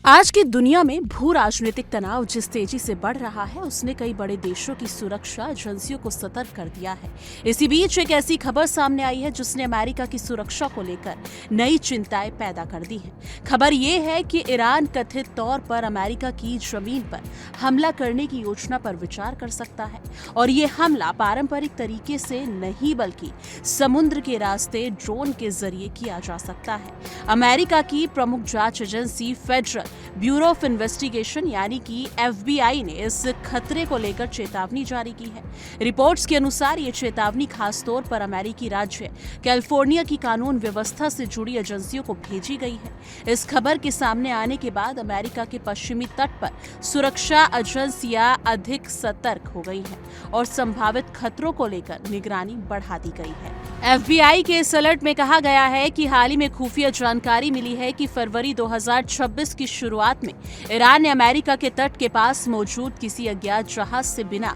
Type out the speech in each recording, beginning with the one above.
आज की दुनिया में भू राजनीतिक तनाव जिस तेजी से बढ़ रहा है उसने कई बड़े देशों की सुरक्षा एजेंसियों को सतर्क कर दिया है। इसी बीच एक ऐसी खबर सामने आई है जिसने अमेरिका की सुरक्षा को लेकर नई चिंताएं पैदा कर दी हैं। खबर ये है कि ईरान कथित तौर पर अमेरिका की जमीन पर हमला करने की योजना पर विचार कर सकता है और ये हमला पारंपरिक तरीके से नहीं बल्कि समुद्र के रास्ते ड्रोन के जरिए किया जा सकता है। अमेरिका की प्रमुख जांच agency federal bureau of investigation यानी कि FBI ने इस खतरे को लेकर चेतावनी जारी की है। रिपोर्ट्स के अनुसार ये चेतावनी खास तौर पर अमेरिकी राज्य कैलिफोर्निया की कानून व्यवस्था से जुड़ी एजेंसियों को भेजी गई है। इस खबर के सामने आने के बाद अमेरिका के पश्चिमी तट पर सुरक्षा एजेंसियां अधिक सतर्क हो गई हैं और संभावित खतरों को लेकर निगरानी बढ़ा दी गई है। FBI के इस अलर्ट में कहा गया है कि हाल ही में खुफिया जानकारी मिली है कि फरवरी 2026 की शुरुआत में ईरान ने अमेरिका के तट के पास मौजूद किसी अज्ञात जहाज से बिना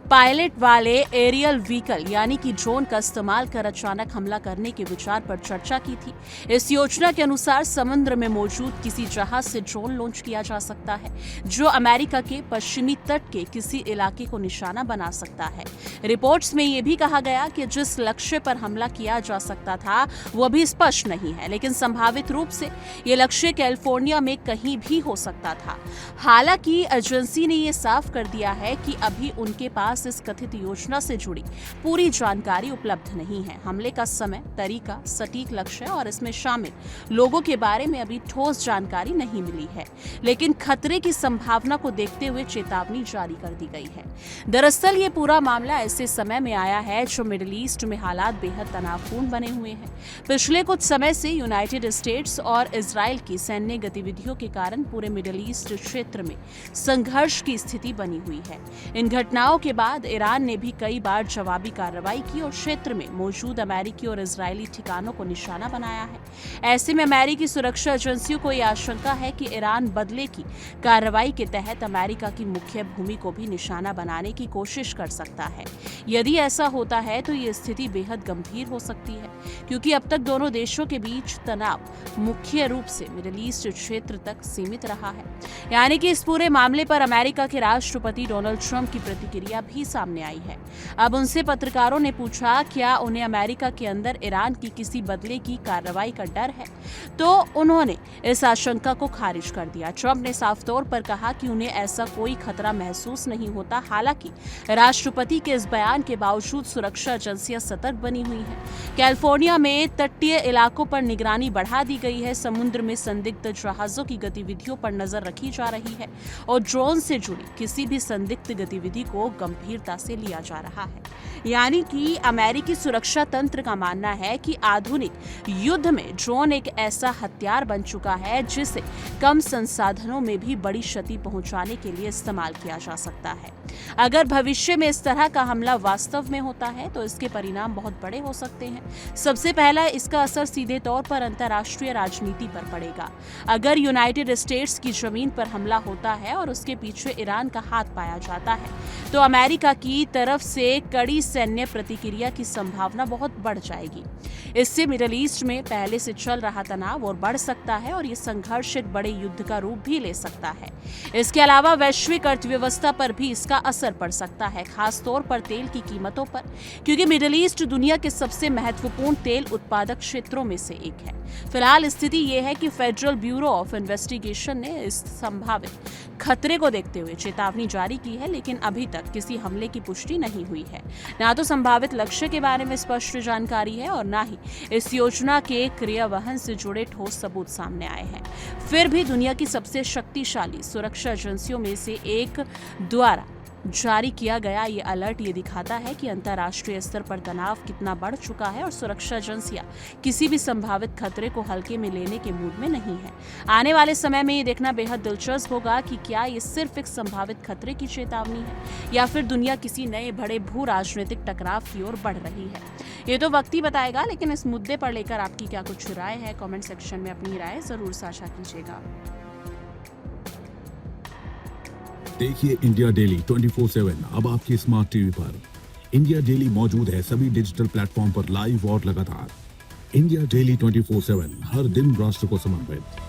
पायलट वाले एरियल व्हीकल यानी कि ड्रोन का इस्तेमाल कर अचानक हमला करने के विचार पर चर्चा की थी। इस योजना के अनुसार समुद्र में मौजूद किसी जहाज से ड्रोन लॉन्च किया जा सकता है जो अमेरिका के पश्चिमी तट के किसी इलाके को निशाना बना सकता है। रिपोर्ट्स में यह भी कहा गया कि जिस लक्ष्य पर हमला किया जा सकता था वो अभी स्पष्ट नहीं है, लेकिन संभावित रूप से ये लक्ष्य कैलिफोर्निया में कहीं भी हो सकता था। हालांकि एजेंसी ने ये साफ कर दिया है कि अभी उनके पास इस कथित योजना से जुड़ी पूरी जानकारी उपलब्ध नहीं है। हमले का समय, तरीका, सटीक लक्ष्य और इसमें शामिल लोगों के बारे में अभी ठोस जानकारी नहीं मिली है, लेकिन खतरे की संभावना को देखते हुए चेतावनी जारी कर दी गई है। दरअसल ये पूरा मामला ऐसे समय में आया है जो मिडिल ईस्ट में हालात बेहद तनावपूर्ण बने हुए हैं। पिछले कुछ समय से यूनाइटेड स्टेट्स और इजराइल की सैन्य गतिविधियों के कारण पूरे मिडिल ईस्ट क्षेत्र में संघर्ष की स्थिति बनी हुई है। इन घटनाओं के बाद ईरान ने भी कई बार जवाबी कार्रवाई की और क्षेत्र में मौजूद अमेरिकी और इजरायली ठिकानों को निशाना बनाया है। ऐसे में अमेरिकी सुरक्षा एजेंसियों को यह आशंका है कि ईरान बदले की कार्रवाई के तहत अमेरिका की मुख्य भूमि को भी निशाना बनाने की कोशिश कर सकता है। यदि ऐसा होता है तो ये स्थिति बेहद गंभीर हो सकती है, क्योंकि अब तक दोनों देशों के बीच तनाव मुख्य रूप से मिडिल ईस्ट क्षेत्र तक सीमित रहा है। यानी कि इस पूरे मामले पर अमेरिका के राष्ट्रपति डोनाल्ड ट्रंप की प्रतिक्रिया भी सामने आई है। अब उनसे पत्रकारों ने पूछा क्या उन्हें अमेरिका के अंदर ईरान की किसी बदले की कार्रवाई का डर है, तो उन्होंने इस आशंका को खारिज कर दिया। ट्रंप ने साफ तौर पर कहा कि उन्हें ऐसा कोई खतरा महसूस नहीं होता। हालांकि राष्ट्रपति के इस बयान के बावजूद सुरक्षा एजेंसियां सतर्क बनी हुई हैं। कैलिफोर्निया में तटीय इलाकों पर निगरानी बढ़ा दी गई है। समुद्र में संदिग्ध जहाजों की गतिविधियों पर नजर रखी जा रही है और ड्रोन से जुड़ी किसी भी संदिग्ध गतिविधि को गंभीरता से लिया जा रहा है। यानी कि अमेरिकी सुरक्षा तंत्र का मानना है कि आधुनिक युद्ध में ड्रोन एक ऐसा हथियार बन चुका है जिसे कम संसाधनों में भी बड़ी क्षति पहुंचाने के लिए इस्तेमाल किया जा सकता है। अगर भविष्य में इस तरह का हमला वास्तव में होता है तो इसके परिणाम बहुत बड़े हो सकते हैं। सबसे पहला, इसका असर सीधे तौर पर अंतर्राष्ट्रीय राजनीति पर पड़ेगा। अगर यूनाइटेड स्टेट्स की जमीन पर हमला होता है और उसके पीछे ईरान का हाथ पाया जाता है तो अमेरिका की तरफ से कड़ी सैन्य प्रतिक्रिया की संभावना बहुत बढ़ जाएगी। इससे मिडिल ईस्ट में पहले से चल रहा तनाव और बढ़ सकता है और ये संघर्ष एक बड़े युद्ध का रूप भी ले सकता है। इसके अलावा वैश्विक अर्थव्यवस्था पर भी इसका असर पड़ सकता है, खास तौर पर तेल की कीमतों पर, क्योंकि मिडिल ईस्ट दुनिया के सबसे महत्वपूर्ण तेल उत्पादक क्षेत्रों में से एक है। फिलहाल स्थिति ये है कि फेडरल ब्यूरो ऑफ इन्वेस्टिगेशन ने इस संभावित खतरे को देखते हुए चेतावनी जारी की है, लेकिन अभी तक किसी हमले की पुष्टि नहीं हुई है। ना तो संभावित लक्ष्य के बारे में स्पष्ट जानकारी है और ना ही इस योजना के क्रियान्वयन से जुड़े ठोस सबूत सामने आए हैं। फिर भी दुनिया की सबसे शक्तिशाली सुरक्षा एजेंसियों में से एक द्वारा जारी किया गया ये अलर्ट ये दिखाता है कि अंतर्राष्ट्रीय स्तर पर तनाव कितना बढ़ चुका है और सुरक्षा एजेंसियां किसी भी संभावित खतरे को हल्के में लेने के मूड में नहीं है। आने वाले समय में ये देखना बेहद दिलचस्प होगा कि क्या ये सिर्फ एक संभावित खतरे की चेतावनी है या फिर दुनिया किसी नए बड़े भू राजनीतिक टकराव की ओर बढ़ रही है। ये तो वक्त ही बताएगा, लेकिन इस मुद्दे पर लेकर आपकी क्या कुछ राय है, कमेंट सेक्शन में अपनी राय जरूर साझा कीजिएगा। देखिए इंडिया डेली 24/7 अब आपके स्मार्ट टीवी पर। इंडिया डेली मौजूद है सभी डिजिटल प्लेटफॉर्म पर लाइव और लगातार। इंडिया डेली 24/7 हर दिन राष्ट्र को समर्पित।